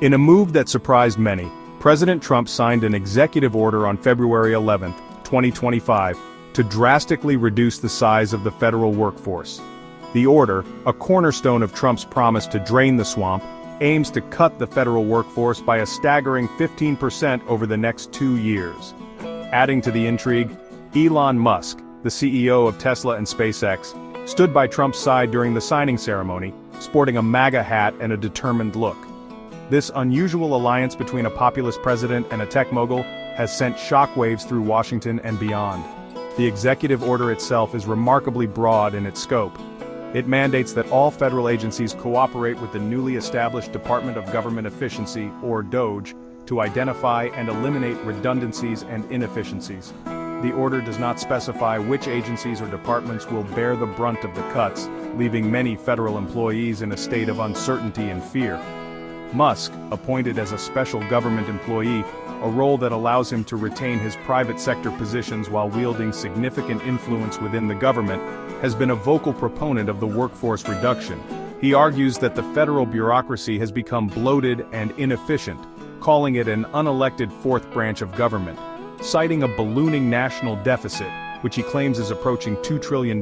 In a move that surprised many, President Trump signed an executive order on February 11, 2025, to drastically reduce the size of the federal workforce. The order, a cornerstone of Trump's promise to drain the swamp, aims to cut the federal workforce by a staggering 15% over the next 2 years. Adding to the intrigue, Elon Musk, the CEO of Tesla and SpaceX, stood by Trump's side during the signing ceremony, sporting a MAGA hat and a determined look. This unusual alliance between a populist president and a tech mogul has sent shockwaves through Washington and beyond. The executive order itself is remarkably broad in its scope. It mandates that all federal agencies cooperate with the newly established Department of Government Efficiency, or DOGE, to identify and eliminate redundancies and inefficiencies. The order does not specify which agencies or departments will bear the brunt of the cuts, leaving many federal employees in a state of uncertainty and fear. Musk, appointed as a special government employee, a role that allows him to retain his private sector positions while wielding significant influence within the government, has been a vocal proponent of the workforce reduction. He argues that the federal bureaucracy has become bloated and inefficient, calling it an unelected fourth branch of government. Citing a ballooning national deficit, which he claims is approaching $2 trillion,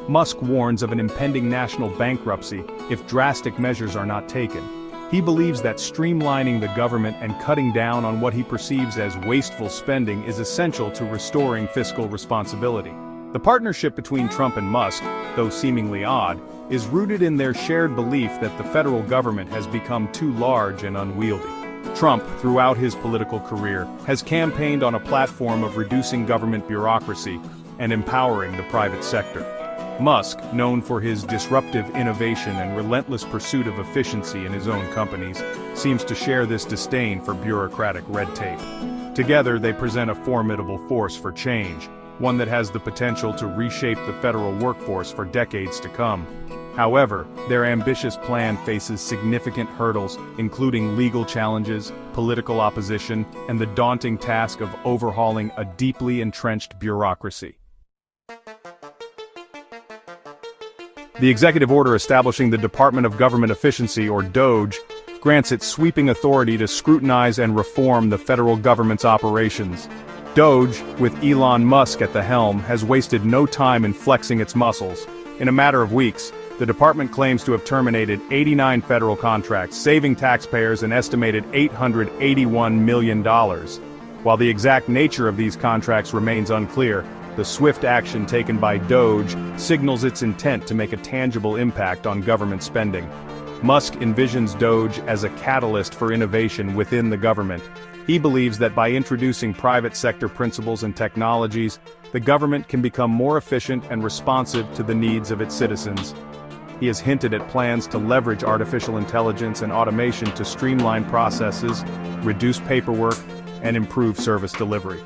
Musk warns of an impending national bankruptcy if drastic measures are not taken. He believes that streamlining the government and cutting down on what he perceives as wasteful spending is essential to restoring fiscal responsibility. The partnership between Trump and Musk, though seemingly odd, is rooted in their shared belief that the federal government has become too large and unwieldy. Trump, throughout his political career, has campaigned on a platform of reducing government bureaucracy and empowering the private sector. Musk, known for his disruptive innovation and relentless pursuit of efficiency in his own companies, seems to share this disdain for bureaucratic red tape. Together, they present a formidable force for change, one that has the potential to reshape the federal workforce for decades to come. However, their ambitious plan faces significant hurdles, including legal challenges, political opposition, and the daunting task of overhauling a deeply entrenched bureaucracy. The executive order establishing the Department of Government Efficiency, or DOGE, grants it sweeping authority to scrutinize and reform the federal government's operations. DOGE, with Elon Musk at the helm, has wasted no time in flexing its muscles. In a matter of weeks, the department claims to have terminated 89 federal contracts, saving taxpayers an estimated $881 million. While the exact nature of these contracts remains unclear, the swift action taken by DOGE signals its intent to make a tangible impact on government spending. Musk envisions DOGE as a catalyst for innovation within the government. He believes that by introducing private sector principles and technologies, the government can become more efficient and responsive to the needs of its citizens. He has hinted at plans to leverage artificial intelligence and automation to streamline processes, reduce paperwork, and improve service delivery.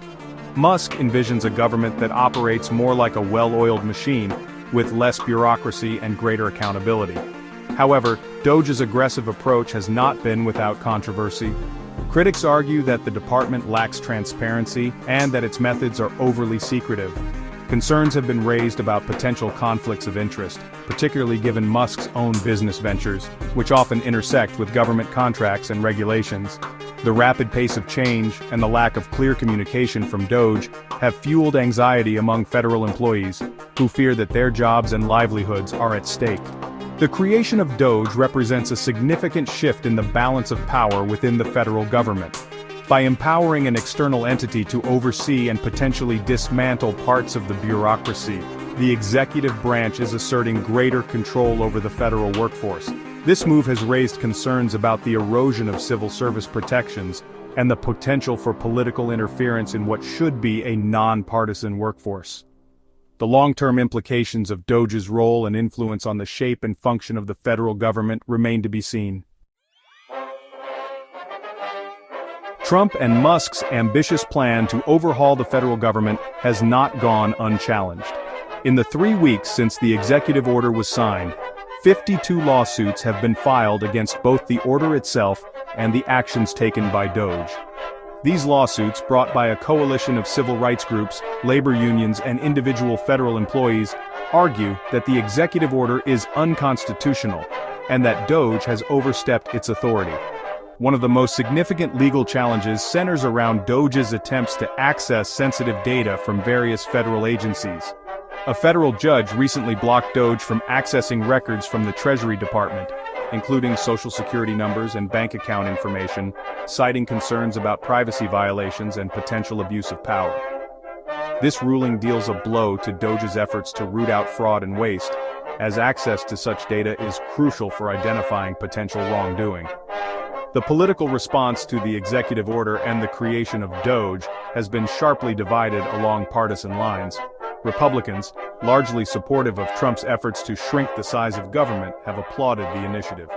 Musk envisions a government that operates more like a well-oiled machine, with less bureaucracy and greater accountability. However, DOGE's aggressive approach has not been without controversy. Critics argue that the department lacks transparency and that its methods are overly secretive. Concerns have been raised about potential conflicts of interest, particularly given Musk's own business ventures, which often intersect with government contracts and regulations. The rapid pace of change and the lack of clear communication from DOGE have fueled anxiety among federal employees, who fear that their jobs and livelihoods are at stake. The creation of DOGE represents a significant shift in the balance of power within the federal government. By empowering an external entity to oversee and potentially dismantle parts of the bureaucracy, the executive branch is asserting greater control over the federal workforce. This move has raised concerns about the erosion of civil service protections and the potential for political interference in what should be a nonpartisan workforce. The long-term implications of DOGE's role and influence on the shape and function of the federal government remain to be seen. Trump and Musk's ambitious plan to overhaul the federal government has not gone unchallenged. In the 3 weeks since the executive order was signed, 52 lawsuits have been filed against both the order itself and the actions taken by DOGE. These lawsuits, brought by a coalition of civil rights groups, labor unions, and individual federal employees, argue that the executive order is unconstitutional and that DOGE has overstepped its authority. One of the most significant legal challenges centers around Doge's attempts to access sensitive data from various federal agencies. A federal judge recently blocked Doge from accessing records from the Treasury Department, including Social Security numbers and bank account information, citing concerns about privacy violations and potential abuse of power. This ruling deals a blow to Doge's efforts to root out fraud and waste, as access to such data is crucial for identifying potential wrongdoing. The political response to the executive order and the creation of Doge has been sharply divided along partisan lines. Republicans, largely supportive of Trump's efforts to shrink the size of government, have applauded the initiative.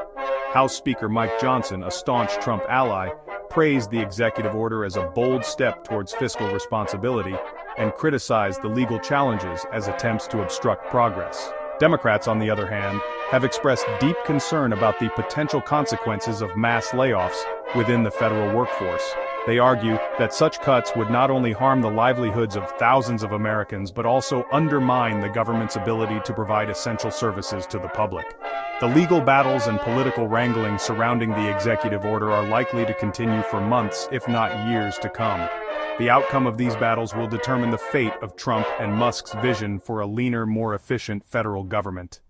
House Speaker Mike Johnson, a staunch Trump ally, praised the executive order as a bold step towards fiscal responsibility and criticized the legal challenges as attempts to obstruct progress. Democrats, on the other hand, have expressed deep concern about the potential consequences of mass layoffs within the federal workforce. They argue that such cuts would not only harm the livelihoods of thousands of Americans but also undermine the government's ability to provide essential services to the public. The legal battles and political wrangling surrounding the executive order are likely to continue for months, if not years, to come. The outcome of these battles will determine the fate of Trump and Musk's vision for a leaner, more efficient federal government.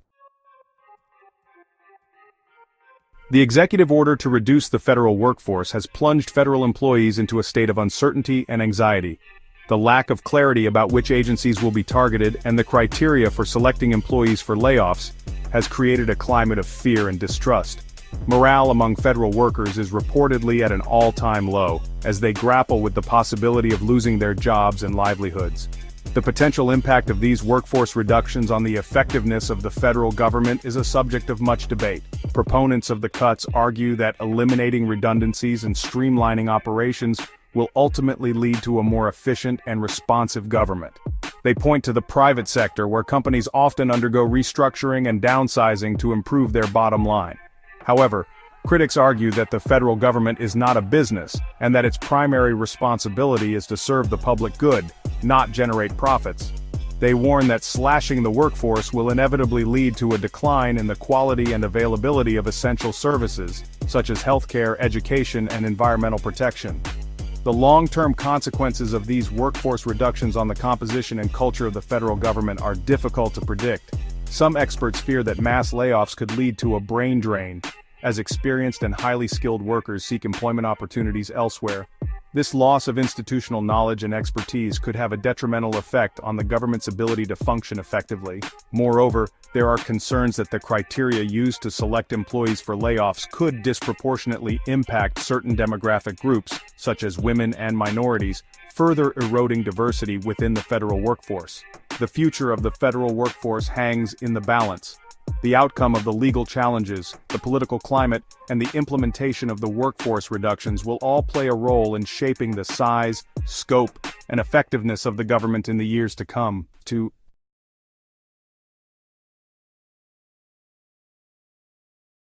The executive order to reduce the federal workforce has plunged federal employees into a state of uncertainty and anxiety. The lack of clarity about which agencies will be targeted and the criteria for selecting employees for layoffs has created a climate of fear and distrust. Morale among federal workers is reportedly at an all-time low, as they grapple with the possibility of losing their jobs and livelihoods. The potential impact of these workforce reductions on the effectiveness of the federal government is a subject of much debate. Proponents of the cuts argue that eliminating redundancies and streamlining operations will ultimately lead to a more efficient and responsive government. They point to the private sector, where companies often undergo restructuring and downsizing to improve their bottom line. However, critics argue that the federal government is not a business, and that its primary responsibility is to serve the public good, not generate profits. They warn that slashing the workforce will inevitably lead to a decline in the quality and availability of essential services, such as healthcare, education, and environmental protection. The long-term consequences of these workforce reductions on the composition and culture of the federal government are difficult to predict. Some experts fear that mass layoffs could lead to a brain drain, as experienced and highly skilled workers seek employment opportunities elsewhere. This loss of institutional knowledge and expertise could have a detrimental effect on the government's ability to function effectively. Moreover, there are concerns that the criteria used to select employees for layoffs could disproportionately impact certain demographic groups, such as women and minorities, further eroding diversity within the federal workforce. The future of the federal workforce hangs in the balance. The outcome of the legal challenges, the political climate, and the implementation of the workforce reductions will all play a role in shaping the size, scope, and effectiveness of the government in the years to come. To